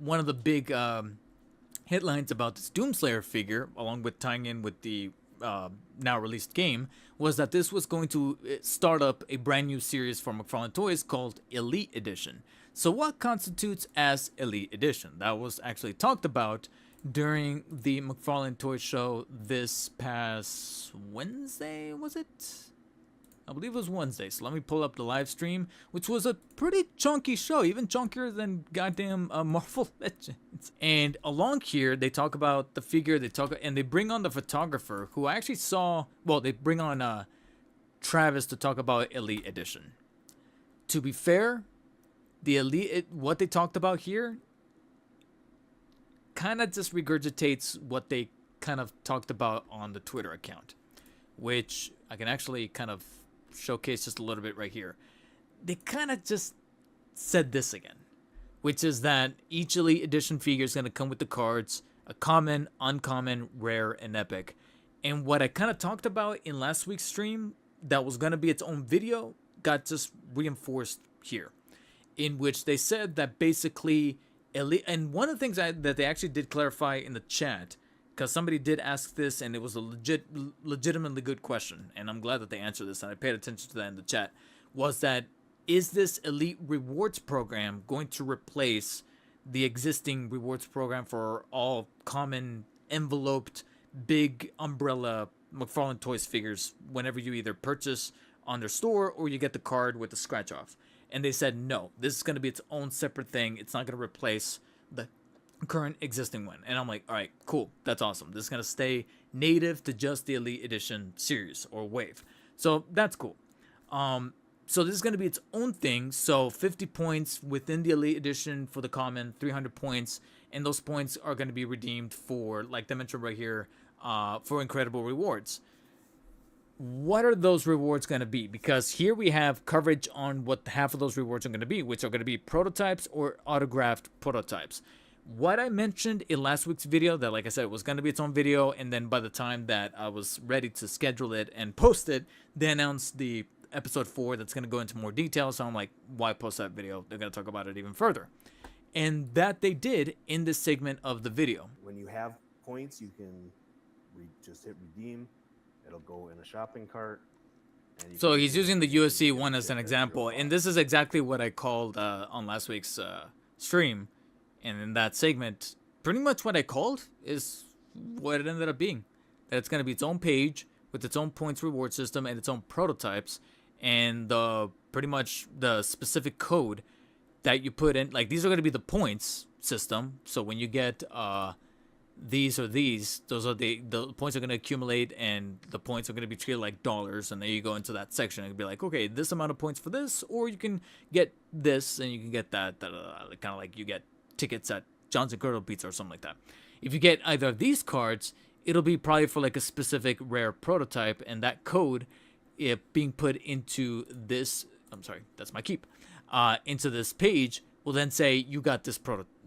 one of the big headlines about this Doomslayer figure, along with tying in with the now released game, was that this was going to start up a brand new series for McFarlane Toys called Elite Edition. So what constitutes as Elite Edition? That was actually talked about during the McFarlane Toys Show this past Wednesday, was it? I believe it was Wednesday. So let me pull up the live stream, which was a pretty chunky show, even chunkier than goddamn Marvel Legends. And along here, they talk about the figure. And they bring on the photographer, who I actually saw. Well, they bring on Travis to talk about Elite Edition. To be fair, the Elite, what they talked about here, kind of just regurgitates what they kind of talked about on the Twitter account, which I can actually kind of showcase just a little bit right here. They kind of just said this again, which is that each Elite Edition figure is going to come with the cards, a common, uncommon, rare, and epic. And what I kind of talked about in last week's stream that was going to be its own video got just reinforced here, in which they said that basically Elite, and one of the things that they actually did clarify in the chat, because somebody did ask this, and it was a legitimately good question, and I'm glad that they answered this, and I paid attention to that in the chat, was that, is this Elite Rewards program going to replace the existing rewards program for all common, enveloped, big umbrella McFarlane Toys figures whenever you either purchase on their store or you get the card with the scratch-off? And they said, no, this is going to be its own separate thing. It's not going to replace the current existing one. And I'm like, all right, cool, that's awesome. This is going to stay native to just the Elite Edition series or wave. So that's cool. So this is going to be its own thing. So 50 points within the Elite Edition for the common, 300 points. And those points are going to be redeemed for, like they mentioned right here, for incredible rewards. What are those rewards going to be? Because here we have coverage on what half of those rewards are going to be, which are going to be prototypes or autographed prototypes. What I mentioned in last week's video, that like I said, it was going to be its own video, and then by the time that I was ready to schedule it and post it, they announced the episode 4 that's going to go into more detail. So I'm like, why post that video? They're going to talk about it even further. And that they did in this segment of the video. When you have points, you can just hit redeem. It'll go in a shopping cart. So he's using the USC one as an example, and this is exactly what I called on last week's stream. And in that segment, pretty much what I called is what it ended up being. That it's going to be its own page with its own points reward system and its own prototypes, and pretty much the specific code that you put in. Like, these are going to be the points system. So when you get these or these, those are the points are going to accumulate, and the points are going to be treated like dollars. And then you go into that section and be like, okay, this amount of points for this, or you can get this and you can get that. Kind of like you get tickets at John's and Girdle Pizza or something like that. If you get either of these cards, it'll be probably for like a specific rare prototype, and that code, it being put into this, I'm sorry, that's my keep, into this page, will then say you got this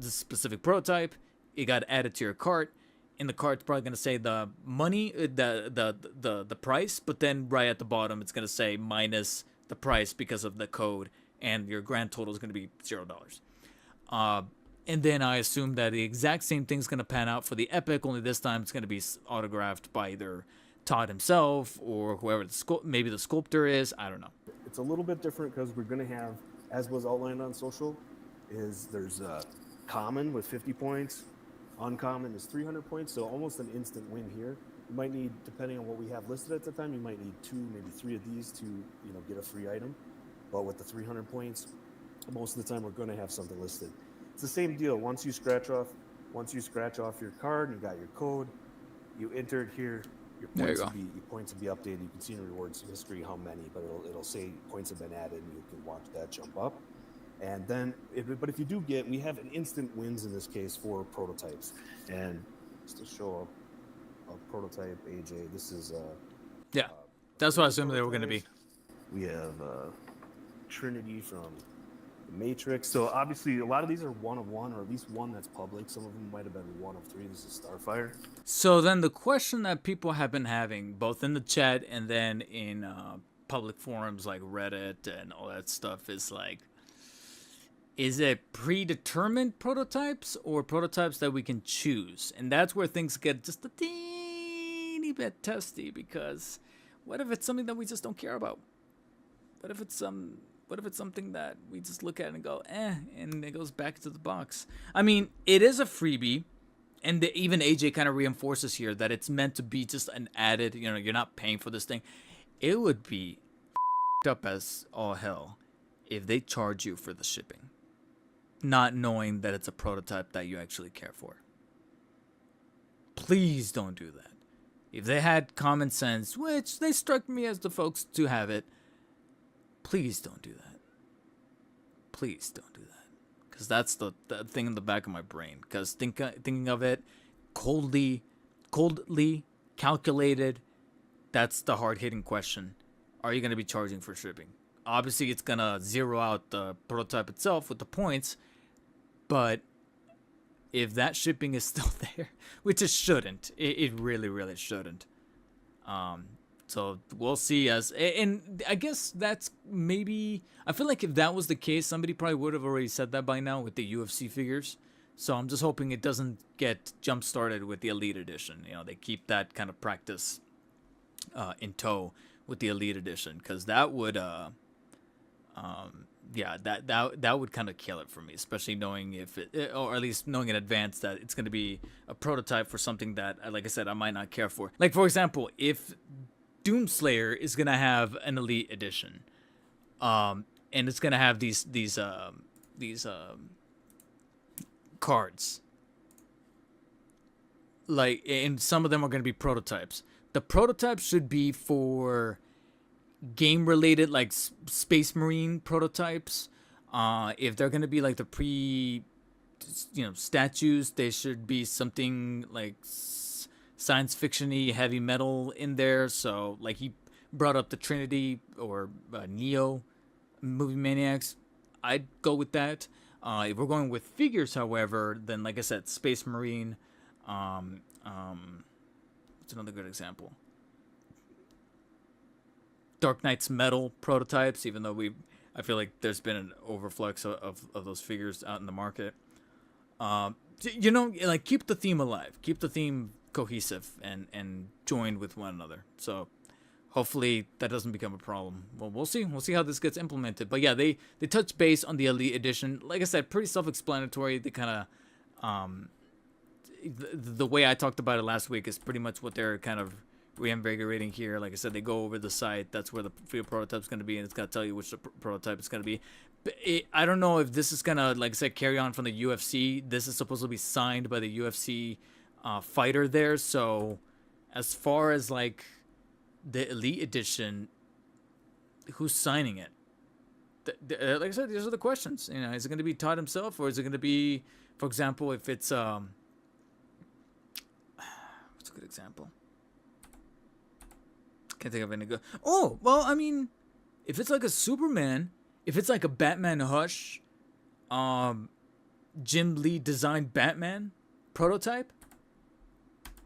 specific prototype. It got added to your cart, and the cart's probably going to say the money, the price, but then right at the bottom it's going to say minus the price because of the code, and your grand total is going to be $0. And then I assume that the exact same thing is going to pan out for the Epic, only this time it's going to be autographed by either Todd himself or whoever maybe the sculptor is. I don't know. It's a little bit different because we're going to have, as was outlined on social, there's a common with 50 points. Uncommon is 300 points, so almost an instant win here. You might need, depending on what we have listed at the time, you might need 2, maybe 3 of these to, get a free item. But with the 300 points, most of the time we're going to have something listed. It's the same deal. Once you scratch off your card, and you got your code, you enter it here. Your points will be updated. You can see in the rewards history how many, but it'll say points have been added, and you can watch that jump up. And then, but if you do we have an instant wins in this case for prototypes. And just to show a prototype, AJ, this is that's what I assumed they were going to be. We have Trinity from the Matrix. So obviously a lot of these are one of one, or at least one that's public. Some of them might have been one of 3. This is Starfire. So then the question that people have been having, both in the chat and then in public forums like Reddit and all that stuff, is like, Is it predetermined prototypes or prototypes that we can choose? And that's where things get just a teeny bit testy, because what if it's something that we just don't care about? What if it's something that we just look at and go, and it goes back to the box? I mean, it is a freebie, and even AJ kind of reinforces here that it's meant to be just an added, you're not paying for this thing. It would be up as all hell if they charge you for the shipping, not knowing that it's a prototype that you actually care for. Please don't do that. If they had common sense, which they struck me as the folks to have it, please don't do that. Please don't do that. Because that's the thing in the back of my brain. Because thinking of it coldly calculated, that's the hard-hitting question. Are you going to be charging for shipping? Obviously, it's going to zero out the prototype itself with the points. But if that shipping is still there, which it shouldn't, it really, really shouldn't. So we'll see. And I guess that's maybe, I feel like if that was the case, somebody probably would have already said that by now with the UFC figures. So I'm just hoping it doesn't get jump started with the Elite Edition. They keep that kind of practice in tow with the Elite Edition, because that would that would kind of kill it for me, especially knowing or at least knowing in advance that it's going to be a prototype for something that, like I said, I might not care for. Like, for example, if Doomslayer is going to have an Elite Edition, and it's going to have these cards, like, and some of them are going to be prototypes. The prototypes should be for game related, like Space Marine prototypes. If they're going to be like the statues, they should be something like science fiction-y, heavy metal in there. So like he brought up the Trinity or Neo movie Maniacs, I'd go with that. If we're going with figures, however, then like I said, Space Marine, what's another good example? Dark Knight's metal prototypes, even though I feel like there's been an overflux of those figures out in the market. Like, keep the theme alive, keep the theme cohesive and joined with one another. So hopefully that doesn't become a problem. Well, we'll see how this gets implemented. But yeah, they touch base on the Elite Edition. Like I said, pretty self-explanatory. They kind of the way I talked about it last week is pretty much what they're kind of reinvigorating here. Like I said, they go over the site. That's where the field prototype is going to be, and it's going to tell you which prototype it's going to be. But I don't know if this is going to, like I said, carry on from the UFC. This is supposed to be signed by the UFC fighter there. So as far as like the Elite Edition, who's signing it? Like I said, these are the questions. Is it going to be Todd himself, or is it going to be, for example, if it's what's a good example? Can't think of any good. Oh, well, I mean, if it's like a Superman, if it's like a Batman Hush, Jim Lee designed Batman prototype,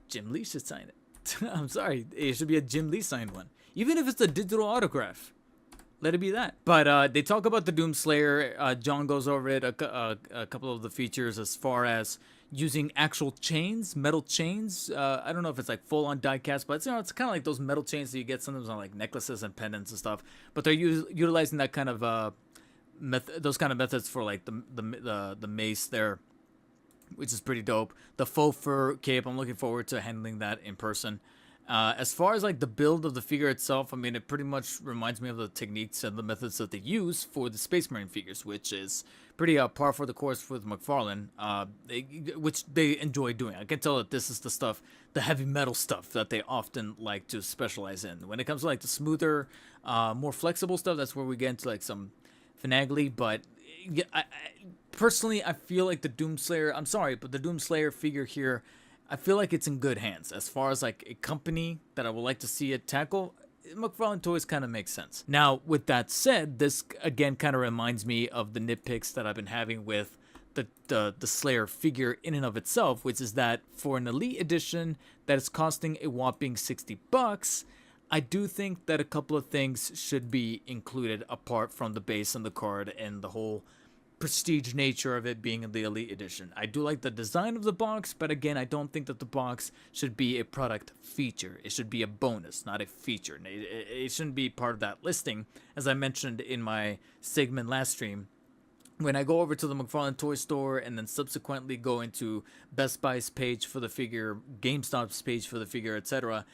Jim Lee should sign it. I'm sorry, it should be a Jim Lee signed one. Even if it's a digital autograph, let it be that. But they talk about the Doomslayer. John goes over it, a couple of the features as far as using actual chains, metal chains. I don't know if it's like full-on die-cast, but it's kind of like those metal chains that you get sometimes on like necklaces and pendants and stuff. But they're utilizing that kind of those kind of methods for like the mace there, which is pretty dope. The faux fur cape, I'm looking forward to handling that in person. As far as like the build of the figure itself, I mean, it pretty much reminds me of the techniques and the methods that they use for the Space Marine figures, which is pretty par for the course with McFarlane, which they enjoy doing. I can tell that this is the stuff, the heavy metal stuff that they often like to specialize in. When it comes to like the smoother, more flexible stuff, that's where we get into like some finagly. But personally, I feel like the Doomslayer, I'm sorry, but the Doomslayer figure here, I feel like it's in good hands. As far as like a company that I would like to see it tackle, McFarlane Toys kind of makes sense. Now, with that said, this again kind of reminds me of the nitpicks that I've been having with the Slayer figure in and of itself, which is that for an Elite Edition that is costing a whopping $60, I do think that a couple of things should be included apart from the base and the card and the whole prestige nature of it being the Elite Edition. I do like the design of the box, but again, I don't think that the box should be a product feature. It should be a bonus, not a feature. It shouldn't be part of that listing. As I mentioned in my segment last stream, when I go over to the McFarlane Toy Store and then subsequently go into Best Buy's page for the figure, GameStop's page for the figure, etc.,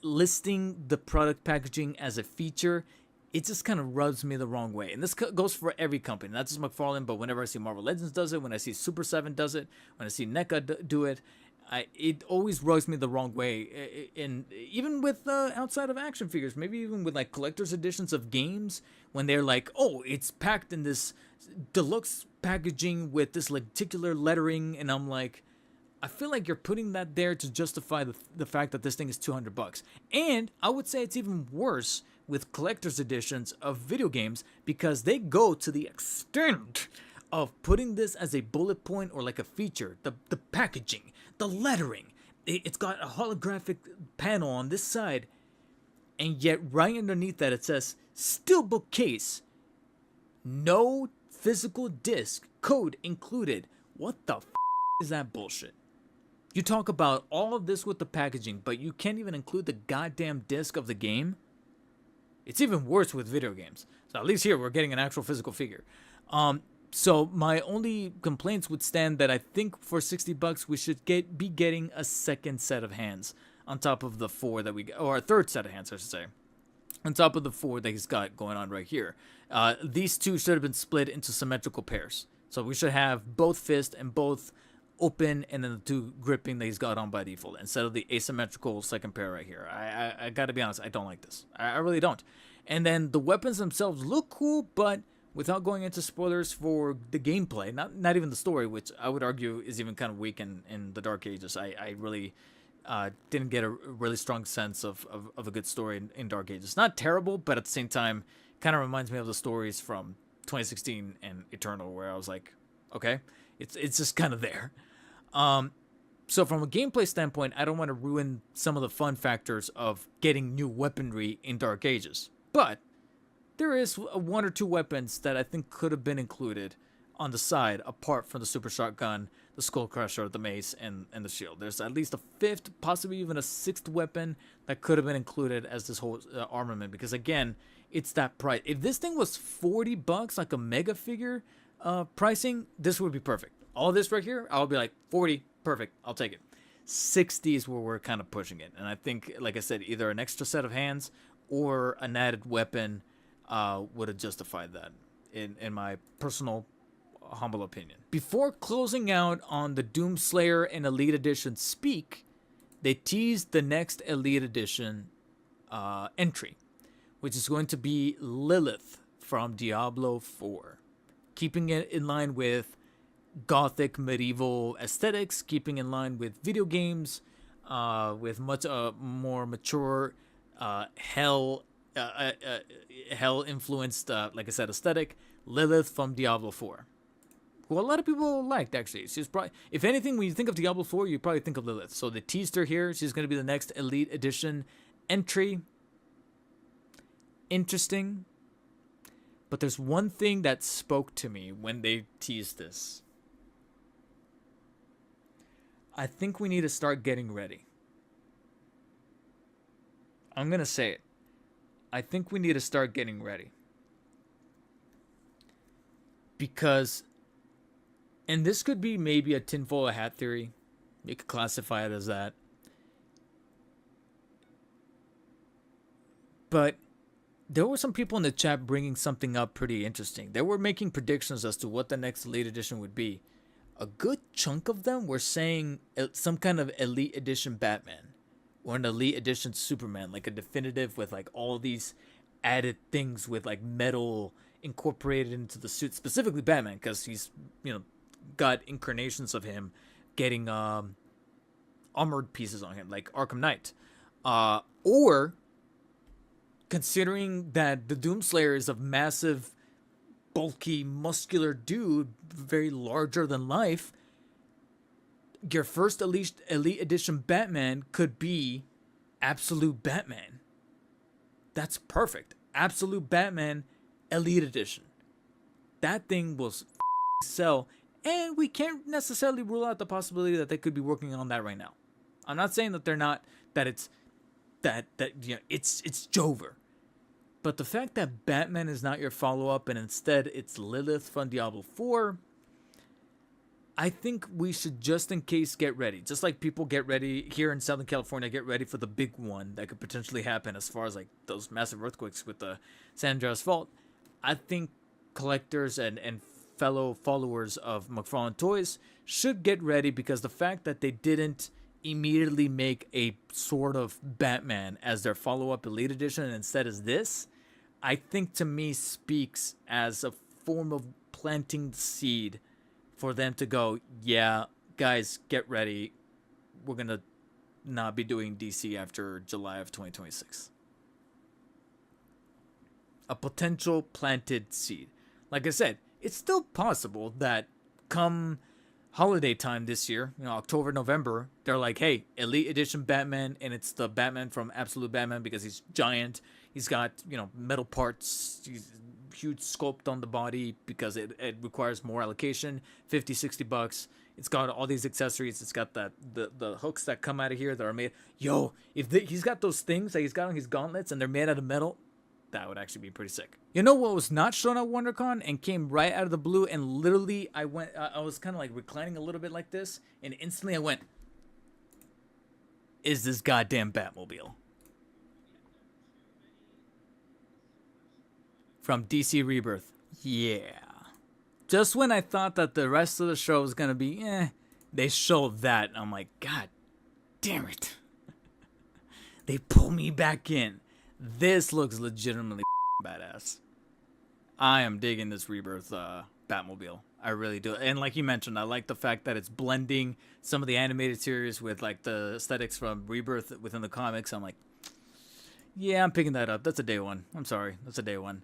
listing the product packaging as a feature, it just kind of rubs me the wrong way. And this goes for every company, not just McFarlane, but whenever I see Marvel Legends does it, when I see Super 7 does it, when I see NECA do it, it always rubs me the wrong way. And even with outside of action figures, maybe even with like collector's editions of games, when they're like, oh, it's packed in this deluxe packaging with this lenticular lettering, and I'm like, I feel like you're putting that there to justify the fact that this thing is $200. And I would say it's even worse with collector's editions of video games, because they go to the extent of putting this as a bullet point or like a feature. The packaging, the lettering, it's got a holographic panel on this side, and yet right underneath that it says steelbook case, no physical disc, code included. What the is that bullshit? You talk about all of this with the packaging, but you can't even include the goddamn disc of the game. It's even worse with video games. So at least here we're getting an actual physical figure. So my only complaints would stand that I think for $60 we should be getting a second set of hands on top of the 4 that we get, or a third set of hands, I should say, on top of the 4 that he's got going on right here. These two should have been split into symmetrical pairs. So we should have both fist and both open, and then the 2 gripping that he's got on by default, instead of the asymmetrical second pair right here. I gotta be honest, I don't like this. I really don't. And then the weapons themselves look cool, but without going into spoilers for the gameplay, not even the story, which I would argue is even kind of weak in the Dark Ages. I really didn't get a really strong sense of a good story in Dark Ages. Not terrible, but at the same time, kind of reminds me of the stories from 2016 and Eternal, where I was like, okay, it's just kind of there. So from a gameplay standpoint, I don't want to ruin some of the fun factors of getting new weaponry in Dark Ages. But there is 1 or 2 weapons that I think could have been included on the side, apart from the Super Shotgun, the Skull Crusher, the Mace, and the Shield. There's at least a 5th, possibly even a 6th weapon that could have been included as this whole armament. Because again, it's that price. If this thing was $40, like a mega figure pricing, this would be perfect. All this right here, I'll be like, 40, perfect, I'll take it. 60 is where we're kind of pushing it. And I think, like I said, either an extra set of hands or an added weapon would have justified that, in my personal humble opinion. Before closing out on the Doomslayer and Elite Edition speak, they teased the next Elite Edition entry, which is going to be Lilith from Diablo 4. Keeping it in line with gothic medieval aesthetics, keeping in line with video games, with much more mature hell influenced, like I said, aesthetic. Lilith from Diablo 4, who a lot of people liked, actually. She's probably, if anything, when you think of Diablo 4, you probably think of Lilith. So they teased her here. She's going to be the next Elite Edition entry. Interesting. But there's one thing that spoke to me when they teased this. I think we need to start getting ready. I'm going to say it. I think we need to start getting ready. Because, and this could be maybe a tinfoil hat theory. You could classify it as that. But there were some people in the chat bringing something up pretty interesting. They were making predictions as to what the next Elite Edition would be. A good chunk of them were saying some kind of Elite Edition Batman or an Elite Edition Superman, like a definitive with like all these added things with like metal incorporated into the suit, specifically Batman, because he's, got incarnations of him getting armored pieces on him, like Arkham Knight. Or considering that the Doomslayer is a massive, bulky, muscular dude, very larger than life, your first Elite Edition Batman could be Absolute Batman. That's perfect. Absolute Batman Elite Edition. That thing was sell, and we can't necessarily rule out the possibility that they could be working on that right now. I'm not saying that they're not, that it's it's Jover. But the fact that Batman is not your follow-up and instead it's Lilith from Diablo 4, I think we should just in case get ready. Just like people get ready here in Southern California, get ready for the big one that could potentially happen as far as like those massive earthquakes with the San Andreas Fault. I think collectors and fellow followers of McFarlane Toys should get ready, because the fact that they didn't immediately make a sort of Batman as their follow-up Elite Edition and instead is this, I think to me speaks as a form of planting the seed for them to go, yeah, guys, get ready. We're going to not be doing DC after July of 2026. A potential planted seed. Like I said, it's still possible that come holiday time this year, October, November, they're like, hey, Elite Edition Batman, and it's the Batman from Absolute Batman because he's giant. He's got, metal parts, huge sculpt on the body because it requires more allocation, $50-$60. It's got all these accessories. It's got the hooks that come out of here that are made. Yo, if he's got those things that he's got on his gauntlets and they're made out of metal, that would actually be pretty sick. You know what was not shown at WonderCon and came right out of the blue, and literally I was kind of like reclining a little bit like this, and instantly I went, is this goddamn Batmobile from DC Rebirth? Yeah. Just when I thought that the rest of the show was gonna be they showed that, and I'm like, god damn it. They pull me back in. This looks legitimately badass. I am digging this Rebirth Batmobile. I really do. And like you mentioned, I like the fact that it's blending some of the animated series with like the aesthetics from Rebirth within the comics. I'm like, yeah, I'm picking that up. That's a day one. I'm sorry. That's a day one.